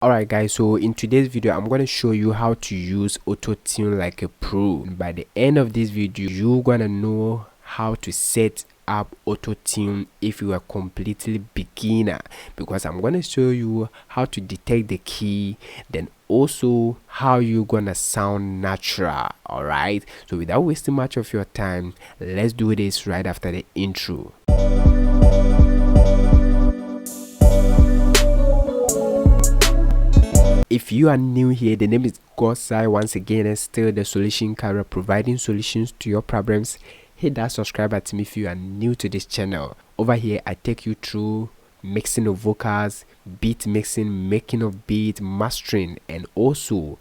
Alright guys, so in today's video I'm going to show you how to use auto-tune like a pro. By the end of this video you're gonna know how to set up auto-tune if you are completely beginner, because I'm going to show you how to detect the key, then also how you're gonna sound natural. Alright, so without wasting much of your time, let's do this right after the intro. If you are new here, the name is Godsai once again, and still the solution career, providing solutions to your problems. Hit that subscribe button if you are new to this channel. Over here I take you through mixing of vocals, beat mixing, making of beat, mastering, and also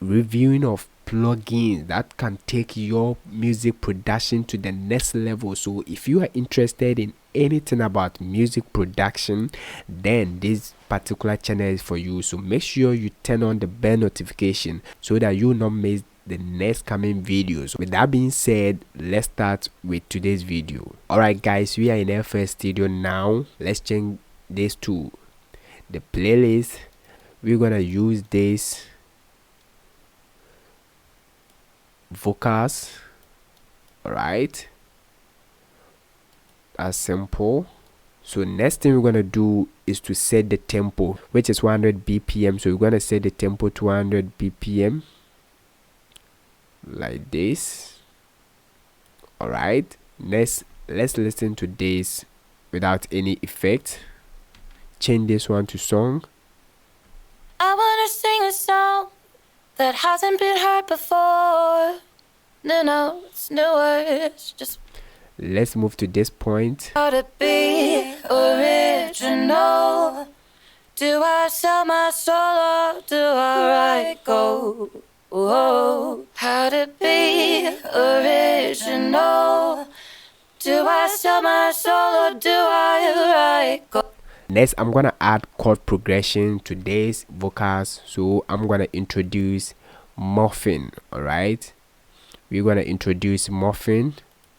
reviewing of plugins that can take your music production to the next level. So if you are interested in anything about music production, then this particular channel is for you. So make sure you turn on the bell notification so that you will not miss the next coming videos. With that being said, let's start with today's video. Alright guys, we are in FL Studio now. Let's change this to the playlist. We're gonna use this vocals. Alright, that's simple. So next thing we're gonna do is to set the tempo, which is 100 bpm. So we're gonna set the tempo to 100 bpm like this. Alright, let's listen to this without any effect. Change this one to song. I wanna sing a song that hasn't been heard before. No, it's new words. Just let's move to this point. how to be original. Do I sell my soul or do I write gold? Whoa. How to be original. Do I sell my soul or do I write gold? Next, I'm gonna add chord progression to this vocals. So I'm gonna introduce morphing. Alright, we're gonna introduce morphing.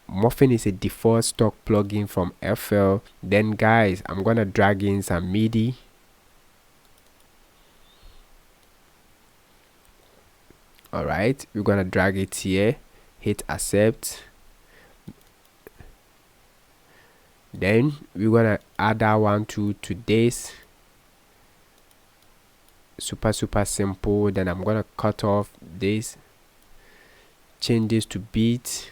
Morphing is a default stock plugin from FL. Then guys, I'm gonna drag in some MIDI. Alright, we're gonna drag it here, hit accept. Then we're gonna add that one to this. Super simple. Then I'm gonna cut off this, change this to beat.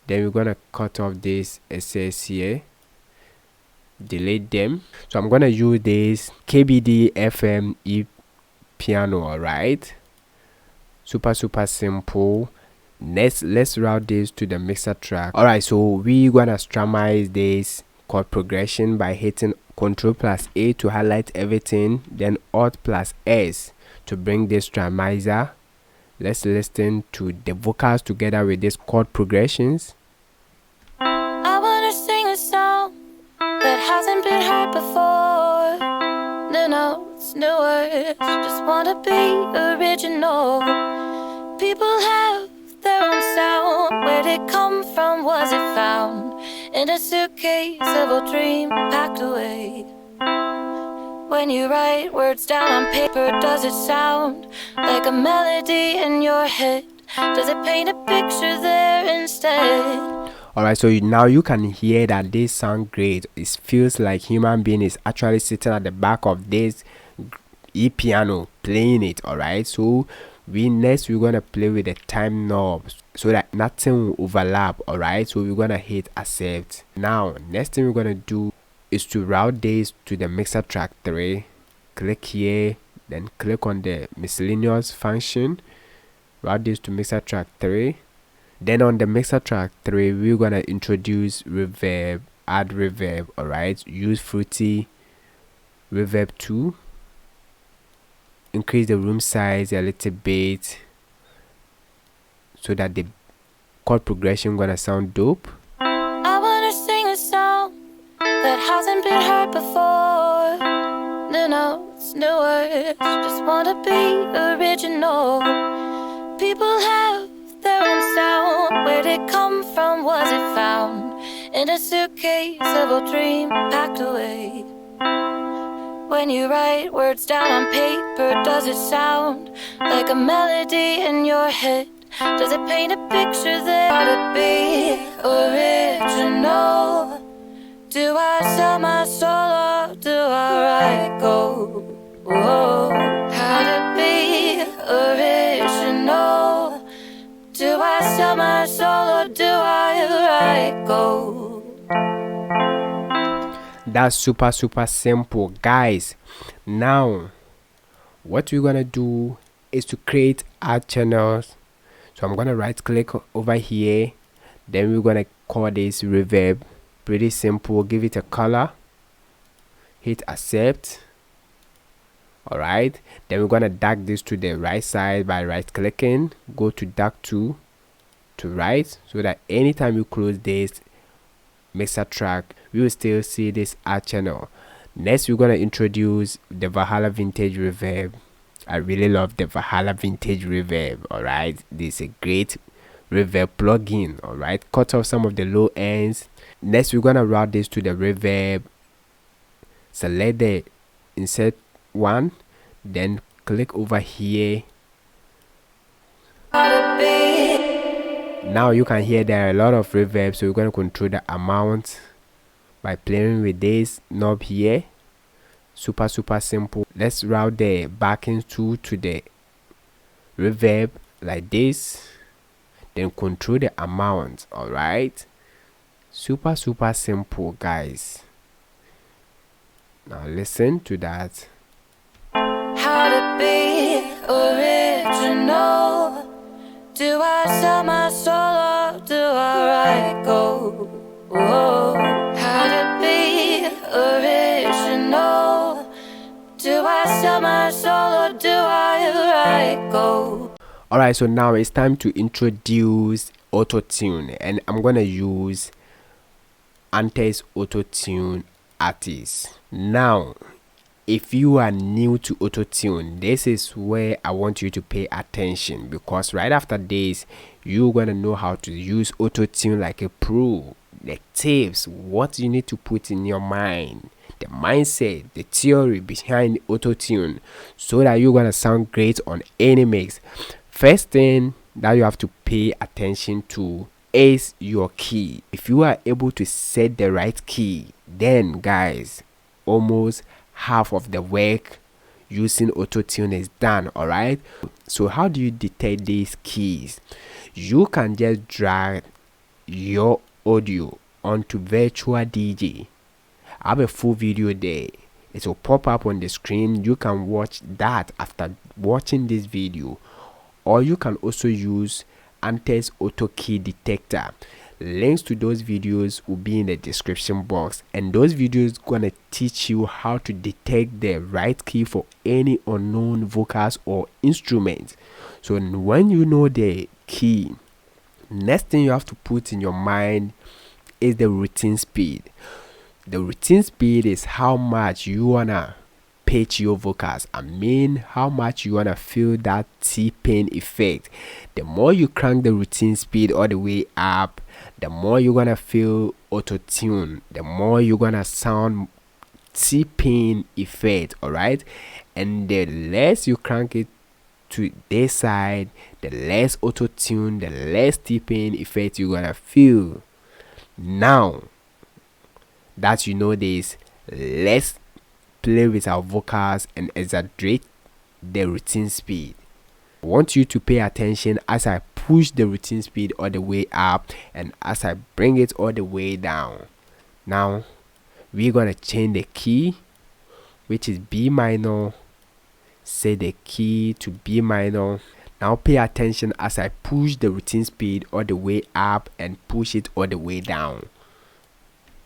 Then we're gonna cut off this SS here, delete them. So I'm gonna use this KBD FM E piano. Alright, super simple. Let's route this to the mixer track. Alright, so we're gonna strumize this chord progression by hitting Ctrl+A to highlight everything, then Alt+S to bring this strumizer. Let's listen to the vocals together with these chord progressions. I wanna sing a song that hasn't been heard before. No, it's new words. Just wanna be original. People have their own sound. Where'd it come from? Was it found in a suitcase of a dream packed away? When you write words down on paper, does it sound like a melody in your head? Does it paint a picture there instead? Alright, so now you can hear that this sound great. It feels like human being is actually sitting at the back of this E piano playing it. Alright, so we're gonna play with the time knob so that nothing will overlap. Alright, so we're gonna hit accept. Now next thing we're gonna do is to route this to the mixer track 3. Click here, then click on the miscellaneous function, route this to mixer track 3. Then on the mixer track 3 we're gonna introduce reverb, add reverb. Alright, use Fruity Reverb 2. Increase the room size a little bit so that the chord progression gonna sound dope. I wanna sing a song that hasn't been heard before. No, it's new words. Just wanna be original. People have their own sound. Where'd it come from? Was it found in a suitcase of a dream packed away? When you write words down on paper, does it sound like a melody in your head? Does it paint a picture that ought to be original? Do I sell my soul or do I write gold? Whoa, how to be original? Do I sell my soul or do I write gold? That's super simple, guys. Now what we're gonna do is to create art channels. So I'm gonna right click over here, then we're gonna call this reverb. Pretty simple. Give it a color, hit accept. Alright, then we're gonna drag this to the right side by right clicking, go to dark to right, so that anytime you close this mixer track, we will still see this art channel. Next, we're gonna introduce the Valhalla Vintage Reverb. I really love the Valhalla Vintage Reverb. Alright, this is a great reverb plugin. Alright, cut off some of the low ends. Next, we're gonna route this to the reverb, select the insert one, then click over here. Now you can hear there are a lot of reverb, so we're going to control the amount by playing with this knob here. Super simple. Let's route the backing tool to the reverb like this, then control the amount. Alright, super simple, guys. Now listen to that. How to be original? Do I sell my soul or do I write gold? Whoa, how to be original? Do I sell my soul or do I write gold? Alright, so now it's time to introduce Auto-Tune, and I'm gonna use Antares Auto-Tune Artist. Now if you are new to Auto-Tune, this is where I want you to pay attention, because right after this you're gonna know how to use Auto-Tune like a pro. The tips, what you need to put in your mind, the mindset, the theory behind Auto-Tune, so that you're gonna sound great on any mix. First thing that you have to pay attention to is your key. If you are able to set the right key, then guys, almost half of the work using Auto-Tune is done. Alright, so how do you detect these keys? You can just drag your audio onto virtual DJ. I have a full video there, it will pop up on the screen. You can watch that after watching this video, or you can also use Antares Auto Key Detector. Links to those videos will be in the description box, and those videos gonna teach you how to detect the right key for any unknown vocals or instruments. So when you know the key, next thing you have to put in your mind is the routine speed. The routine speed is how much you wanna pitch your vocals. I mean, how much you wanna feel that T-pain effect. The more you crank the routine speed all the way up, the more you're gonna feel Auto-Tune, the more you're gonna sound T-pain effect. Alright, and the less you crank it to this side, the less Auto-Tune, the less T-pain effect you're gonna feel. Now that you know this, let's play with our vocals and exaggerate the routine speed. I want you to pay attention as I push the routine speed all the way up and as I bring it all the way down. Now we're gonna change the key, which is B minor. Set the key to B minor. Now pay attention as I push the routine speed all the way up and push it all the way down.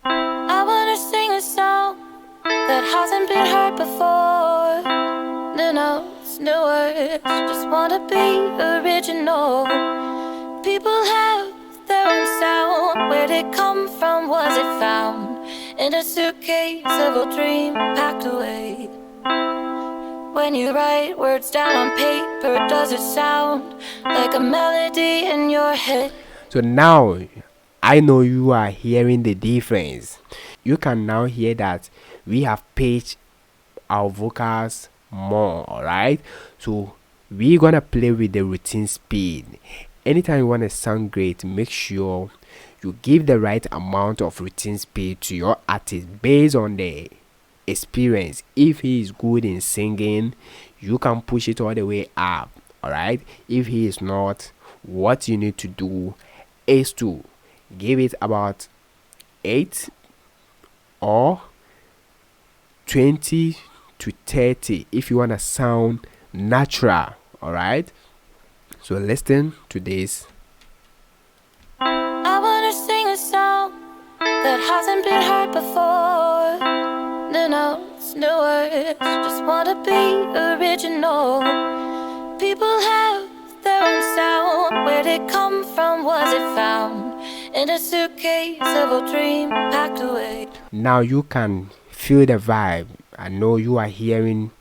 I wanna sing a song that hasn't been heard before. New notes, new words, just wanna be original. People have their own sound. Where'd it come from? Was it found in a suitcase of a dream packed away? When you write words down on paper, does it sound like a melody in your head? So now I know you are hearing the difference. You can now hear that we have pitched our vocals more. All right, so we're gonna play with the routine speed. Anytime you want to sound great, make sure you give the right amount of routine speed to your artist based on the experience. If he is good in singing, you can push it all the way up. All right, if he is not, what you need to do is to give it about 8 or 20 to 30 if you want to sound natural. All right, so listen to this. I wanna sing a song that hasn't been heard before. No notes, no words, just wanna be original. People have their own sound. Where'd it come from? Was it found in a suitcase of a dream packed away? Now you can feel the vibe. I know you are hearing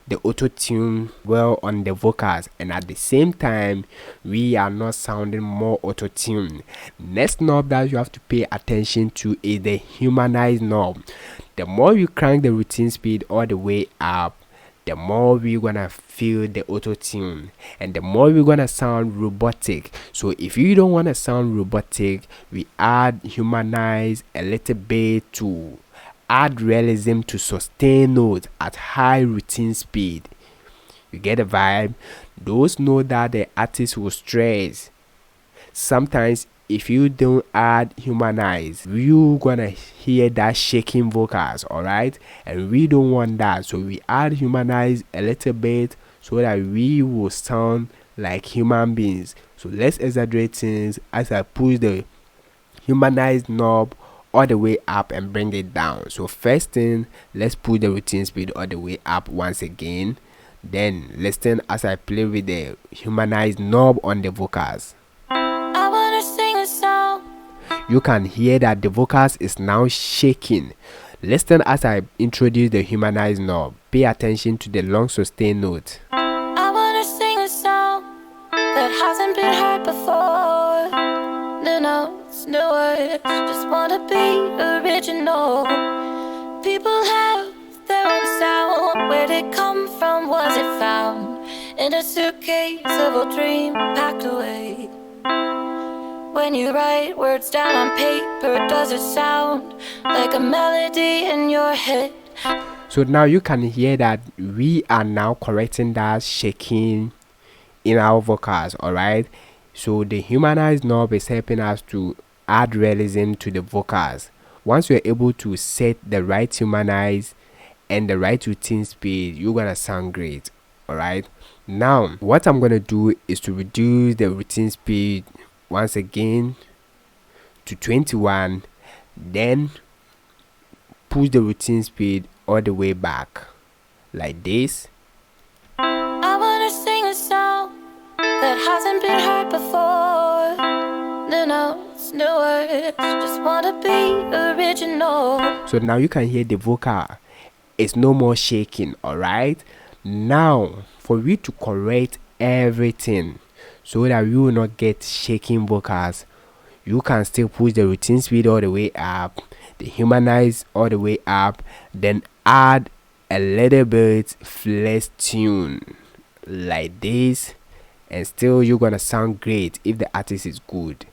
the auto-tune well on the vocals, and at the same time we are not sounding more auto-tune. Next knob that you have to pay attention to is the humanize knob. The more you crank the routine speed all the way up, the more we're gonna feel the auto-tune, and the more we're gonna sound robotic. So if you don't want to sound robotic, we add humanize a little bit to add realism to sustain notes at high routine speed. You get the vibe? Those notes that the artist will stress. Sometimes if you don't add humanize, you gonna hear that shaking vocals. All right, and we don't want that, so we add humanize a little bit so that we will sound like human beings. So let's exaggerate things as I push the humanize knob all the way up and bring it down. So first thing, let's put the routine speed all the way up once again. Then listen as I play with the humanize knob on the vocals. I wanna sing a song. You can hear that the vocals is now shaking. Listen as I introduce the humanize knob. Pay attention to the long sustained note. I wanna sing a song that hasn't been heard before. No notes, no words, just wanna be original. People have their own sound. Where'd it come from? Was it found in a suitcase of a dream packed away? When you write words down on paper, does it sound like a melody in your head? So now you can hear that we are now correcting that shaking in our vocals. All right, so the humanize knob is helping us to add realism to the vocals. Once you're able to set the right humanize and the right routine speed, you're gonna sound great. All right, now what I'm gonna do is to reduce the routine speed once again to 21, then push the routine speed all the way back like this. I wanna sing a song that hasn't been heard before. No notes, no words, just wanna be original. So now you can hear the vocal, it's no more shaking. All right, now for you to correct everything so that you will not get shaking vocals, you can still push the routine speed all the way up, the humanize all the way up, then add a little bit flex tune like this, and still you're gonna sound great if the artist is good.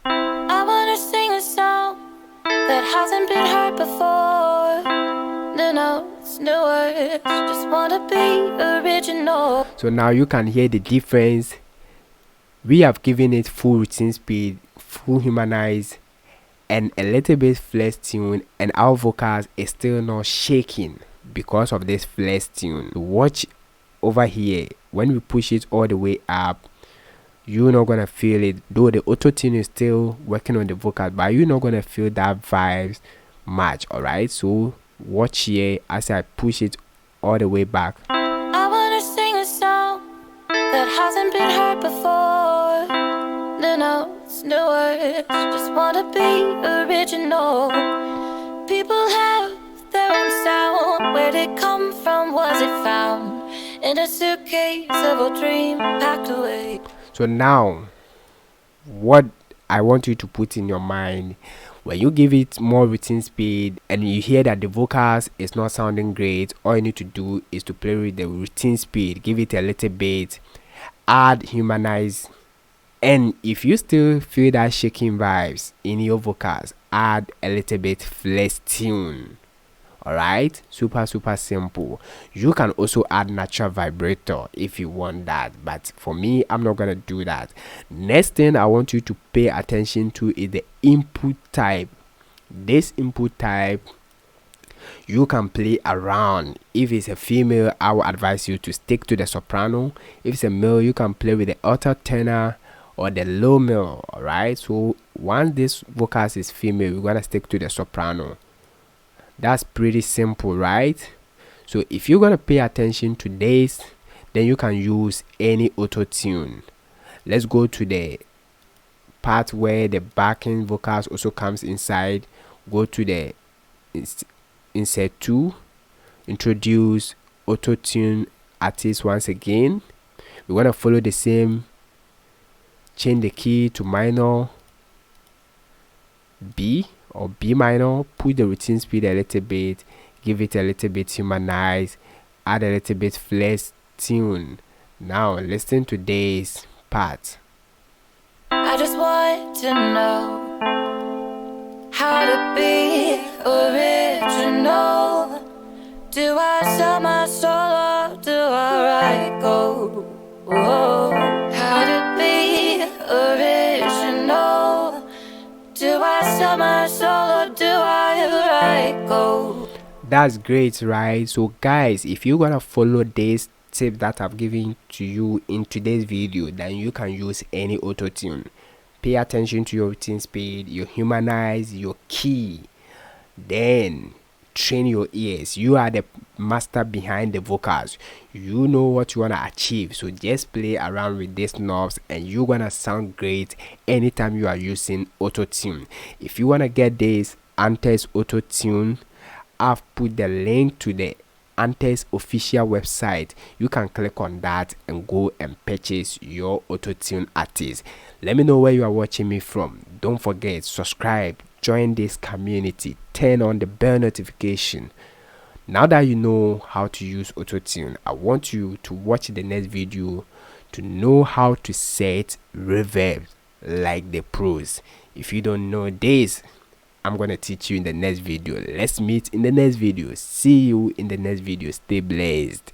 I wanna sing a song that hasn't been heard before. No notes, no words, just wanna be original. So now you can hear the difference. We have given it full routine speed, full humanize, and a little bit flex tune, and our vocals is still not shaking because of this flex tune. Watch over here, when we push it all the way up, you're not gonna feel it, though the auto-tune is still working on the vocal, but you're not gonna feel that vibes much. All right, so watch here as I push it all the way back. I wanna sing a song that hasn't been heard before. No notes, no words, just wanna be original. People have their own sound. Where'd it come from? Was it found in a suitcase of a dream packed away? So now what I want you to put in your mind, When you give it more routine speed and you hear that the vocals is not sounding great, all you need to do is to play with the routine speed, give it a little bit, add humanize, and if you still feel that shaking vibes in your vocals, add a little bit flex tune. Alright, super simple. You can also add natural vibrator if you want that, but for me, I'm not gonna do that. Next thing I want you to pay attention to is the input type. This input type, you can play around. If it's a female, I will advise you to stick to the soprano. If it's a male, you can play with the alto tenor or the low male. Alright, so once this vocals is female, we're gonna stick to the soprano. That's pretty simple, right? So if you're gonna pay attention to this, then you can use any auto tune. Let's go to the part where the backing vocals also comes inside. Go to the insert 2, introduce auto tune artist once again. We're gonna follow the same, change the key to minor B or B minor, put the routine speed a little bit, give it a little bit humanize, add a little bit flex tune. Now listen to this part. I just want to know how to be original. Do I sell my soul or do I write gold? Whoa. How to be original. Do I sell my soul or do I write gold? That's great, right? So guys, if you're gonna follow this tip that I've given to you in today's video, then you can use any auto tune. Pay attention to your routine speed, your humanize, your key, then train your ears. You are the master behind the vocals. You know what you want to achieve, so just play around with these knobs and you're gonna sound great anytime you are using auto tune. If you want to get this Antares Auto-Tune, I've put the link to the Antares official website. You can click on that and go and purchase your auto-tune artist. Let me know where you are watching me from. Don't forget, subscribe, join this community, turn on the bell notification. Now that you know how to use auto-tune, I want you to watch the next video to know how to set reverb like the pros. If you don't know this, I'm gonna teach you in the next video. Let's meet in the next video. See you in the next video. Stay blessed.